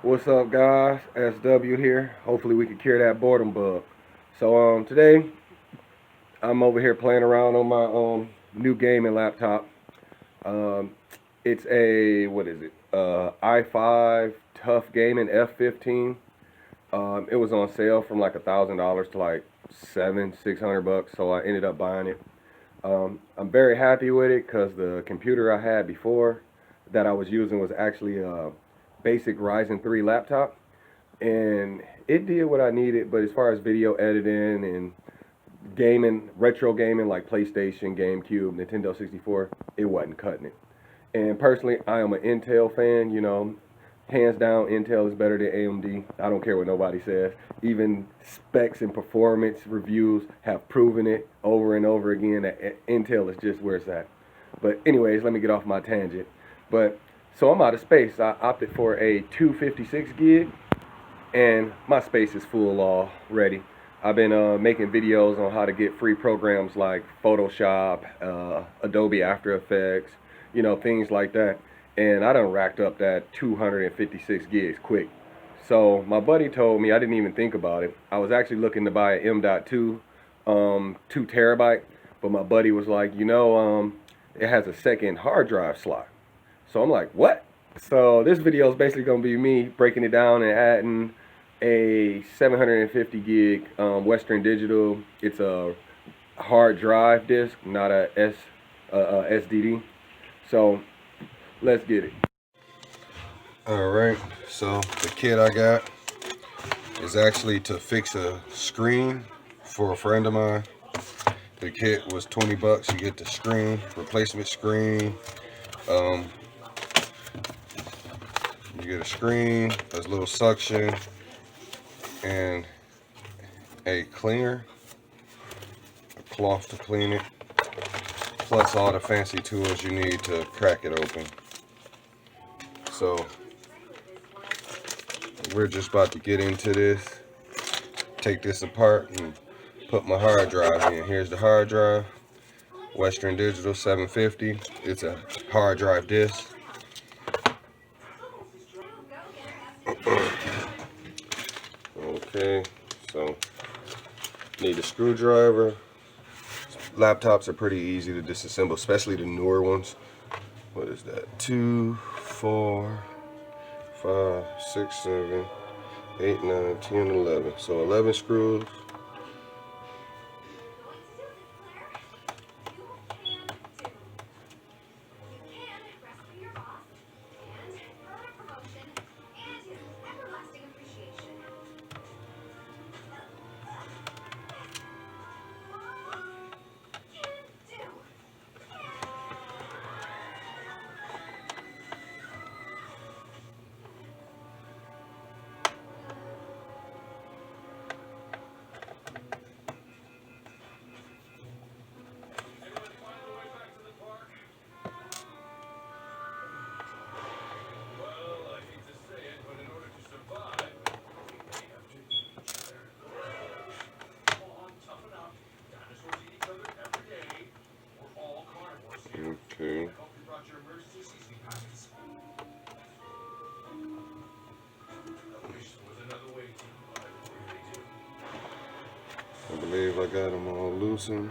What's up, guys? SW here. Hopefully we can cure that boredom bug. So today I'm over here playing around on my new gaming laptop. Um, it's a what is it? i5 Tough Gaming F15. It was on sale from like $1,000 to like $600, so I ended up buying it. I'm very happy with it because the computer I had before that I was using was actually a basic Ryzen 3 laptop, and it did what I needed. But as far as video editing and gaming, retro gaming like PlayStation, GameCube, Nintendo 64, it wasn't cutting it. And personally, I am an Intel fan. Hands down, Intel is better than AMD. I don't care what nobody says. Even specs and performance reviews have proven it over and over again that Intel is just where it's at. But anyways, let me get off my tangent. But so I'm out of space. I opted for a 256 gig, and my space is full already. I've been making videos on how to get free programs like Photoshop, Adobe After Effects, things like that. And I done racked up that 256 gigs quick. So my buddy told me, I didn't even think about it. I was actually looking to buy an M.2, 2 terabyte, but my buddy was like, it has a second hard drive slot. So I'm like, what? So this video is basically going to be me breaking it down and adding a 750 gig Western Digital. It's a hard drive disk, not a SDD. So let's get it. Alright, so the kit I got is actually to fix a screen for a friend of mine. The kit was 20 bucks. You get the screen, replacement screen. You get a screen, a little suction, and a cleaner, a cloth to clean it, plus all the fancy tools you need to crack it open. So we're just about to get into this, take this apart and put my hard drive in. Here's the hard drive, Western Digital 750. It's a hard drive disk. Okay, so need a screwdriver. Laptops are pretty easy to disassemble, especially the newer ones. What is that? 2, 4, 5, 6, 7, 8, 9, 10, 11. So 11 screws. Okay. I believe I got them all loosened.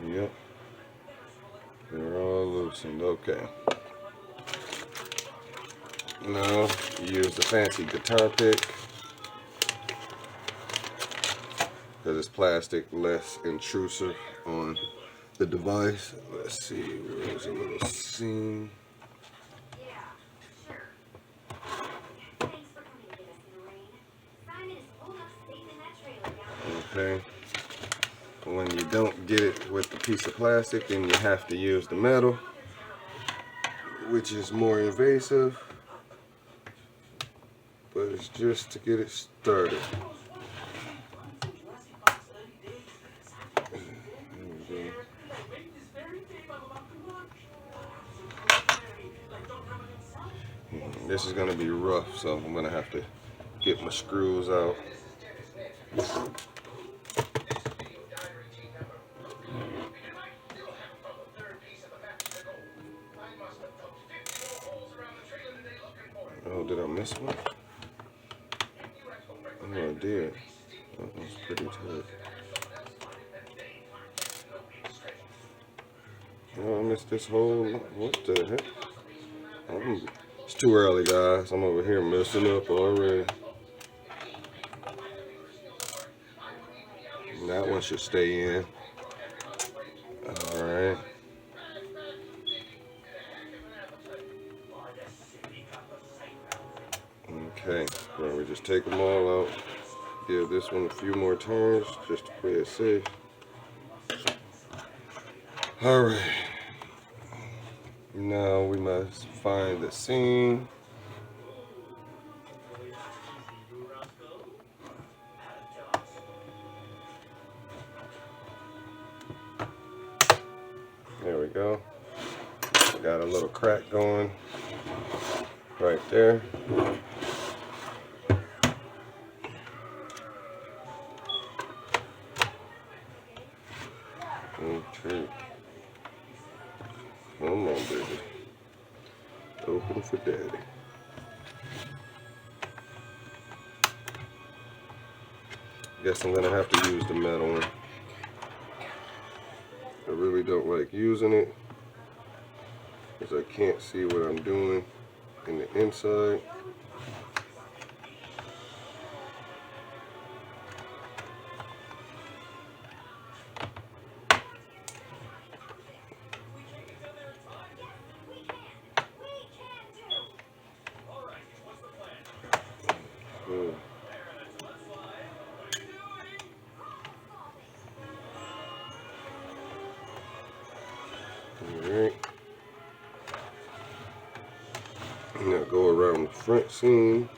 Yep. They're all loosened. Okay. Now use the fancy guitar pick, because it's plastic, less intrusive on the device. Let's see, there's a little seam. Okay. When you don't get it with the piece of plastic, then you have to use the metal, which is more invasive, but it's just to get it started. This is going to be rough, so I'm going to have to get my screws out. Did I miss one? Oh, I did. That was pretty tight. Oh, I missed this whole. What the heck? It's too early, guys. I'm over here messing up already. That one should stay in. Alright. Okay, well, we just take them all out. Give this one a few more turns just to play it safe. Alright. Now we must find the seam. There we go. Got a little crack going right there. Okay. Come on, baby. Open for daddy. Guess I'm gonna have to use the metal one. I really don't like using it because I can't see what I'm doing in the inside. Alright. Now go around the front seam.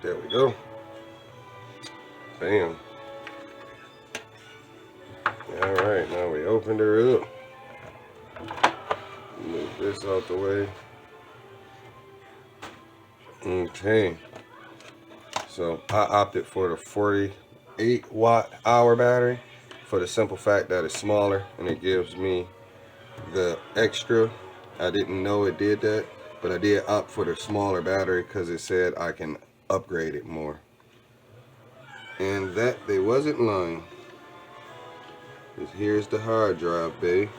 There we go. Bam. Alright, now we opened her up. Move this out the way. Okay. So I opted for the 48-watt-hour battery for the simple fact that it's smaller and it gives me the extra. I didn't know it did that, but I did opt for the smaller battery because it said I can upgrade it more. And that they wasn't lying. Here's the hard drive, babe.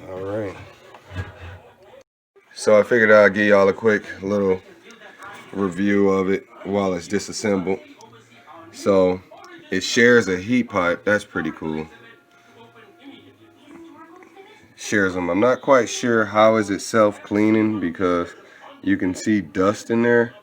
Alright. So I figured I'd give y'all a quick little review of it while it's disassembled. So it shares a heat pipe. That's pretty cool. Shares them. I'm not quite sure how is it self-cleaning because you can see dust in there.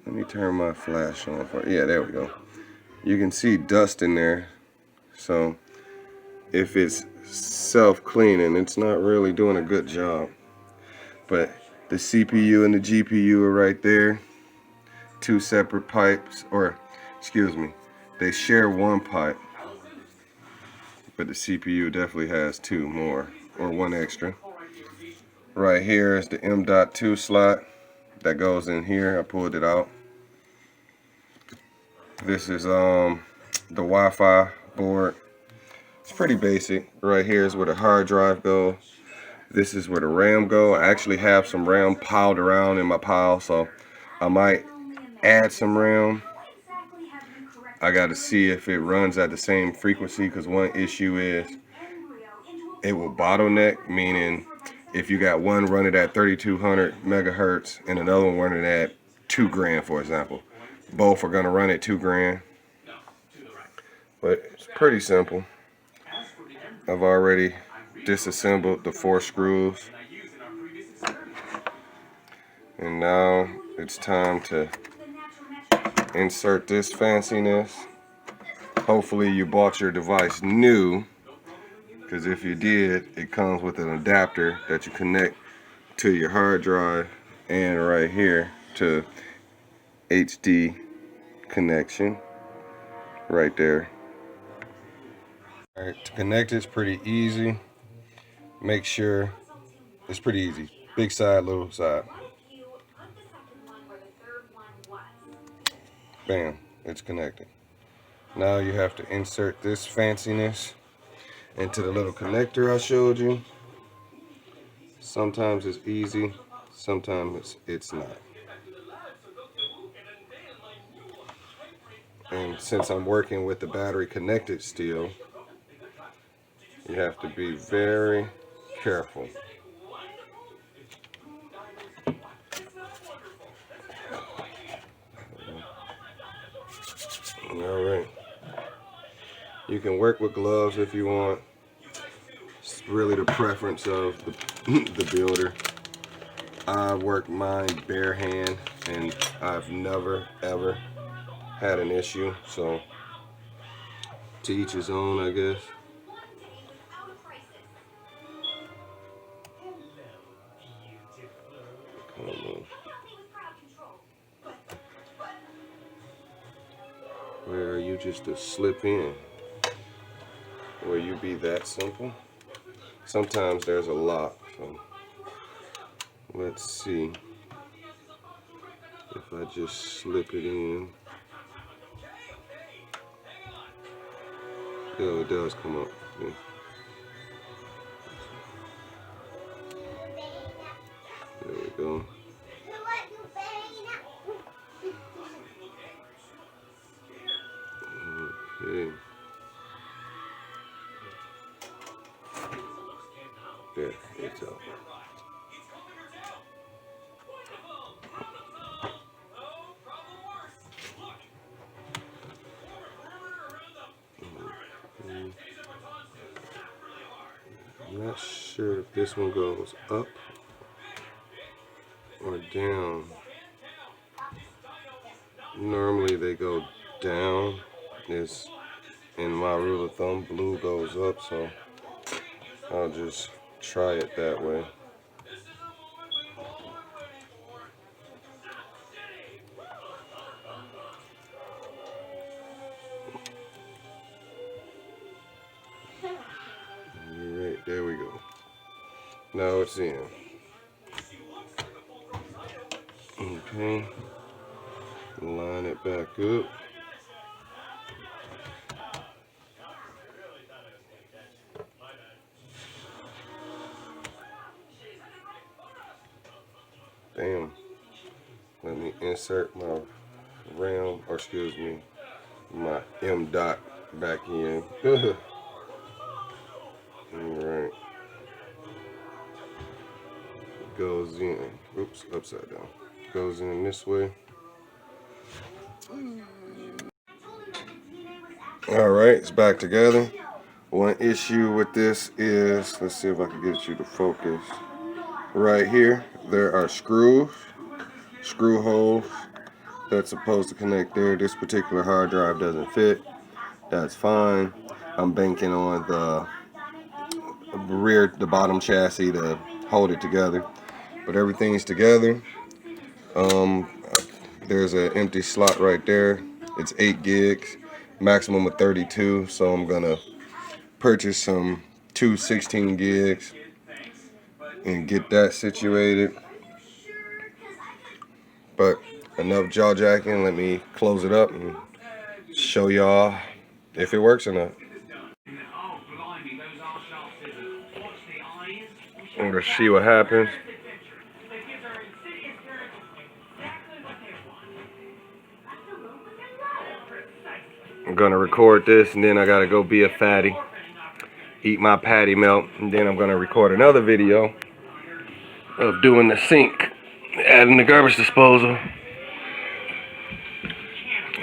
Let me turn my flash on for yeah, there we go. You can see dust in there. So if it's self-cleaning, it's not really doing a good job. But the CPU and the GPU are right there. Two separate pipes, or excuse me, they share one pipe, but the CPU definitely has two more, or one extra. Right here is the M.2 slot that goes in here. I pulled it out. This is the Wi-Fi board. It's pretty basic. Right here is where the hard drive goes. This is where the RAM go. I actually have some RAM piled around in my pile, so I might add some RAM. I got to see if it runs at the same frequency, because one issue is it will bottleneck, meaning if you got one running at 3200 megahertz and another one running at 2 grand, for example, both are going to run at 2 grand. But it's pretty simple. I've already disassembled the 4 screws, and now it's time to insert this fanciness. Hopefully you bought your device new, because if you did, it comes with an adapter that you connect to your hard drive, and right here to HD connection right there. Alright, to connect it's pretty easy. Make sure it's pretty easy. Big side, little side. Bam, it's connected. Now you have to insert this fanciness into the little connector I showed you. Sometimes it's easy, sometimes it's not. And since I'm working with the battery connected still, you have to be very careful. Alright. You can work with gloves if you want. It's really the preference of the builder. I work mine bare hand and I've never ever had an issue, so to each his own, I guess. Where you just to slip in, where you be that simple. Sometimes there's a lock, so let's see if I just slip it in. Yeah, it does come up. Yeah. There we go. Okay. There, it's up. I'm not sure if this one goes up or down. Normally they go down. It's in my rule of thumb, blue goes up, so I'll just try it that way. Alright, there we go. Now it's in. Okay. Line it back up. Damn. Let me insert my RAM, or excuse me, my M dot back in. Alright. Goes in. Oops, upside down. Goes in this way. Alright, it's back together. One issue with this is, let's see if I can get you to focus. Right here, there are screw holes that's supposed to connect there. This particular hard drive doesn't fit. That's fine. I'm banking on the bottom chassis to hold it together. But everything's together. There's an empty slot right there. It's 8 gigs, maximum of 32. So I'm gonna purchase some 16 gigs and get that situated. But enough jaw jacking. Let me close it up and show y'all if it works or not. I'm gonna see what happens. I'm gonna record this and then I gotta go be a fatty, eat my patty melt, and then I'm gonna record another video of doing the sink, adding the garbage disposal.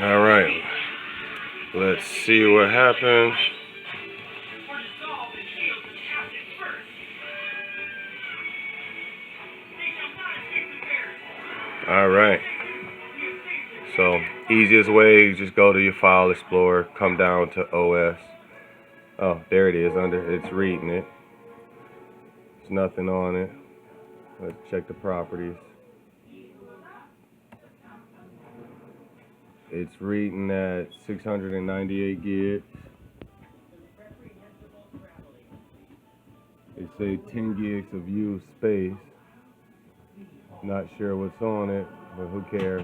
Alright, let's see what happens. Alright, so easiest way, just go to your file explorer, come down to OS. Oh, there it is, it's reading it. There's nothing on it. Let's check the properties. It's reading at 698 gigs. It say 10 gigs of used space. Not sure what's on it, but who cares?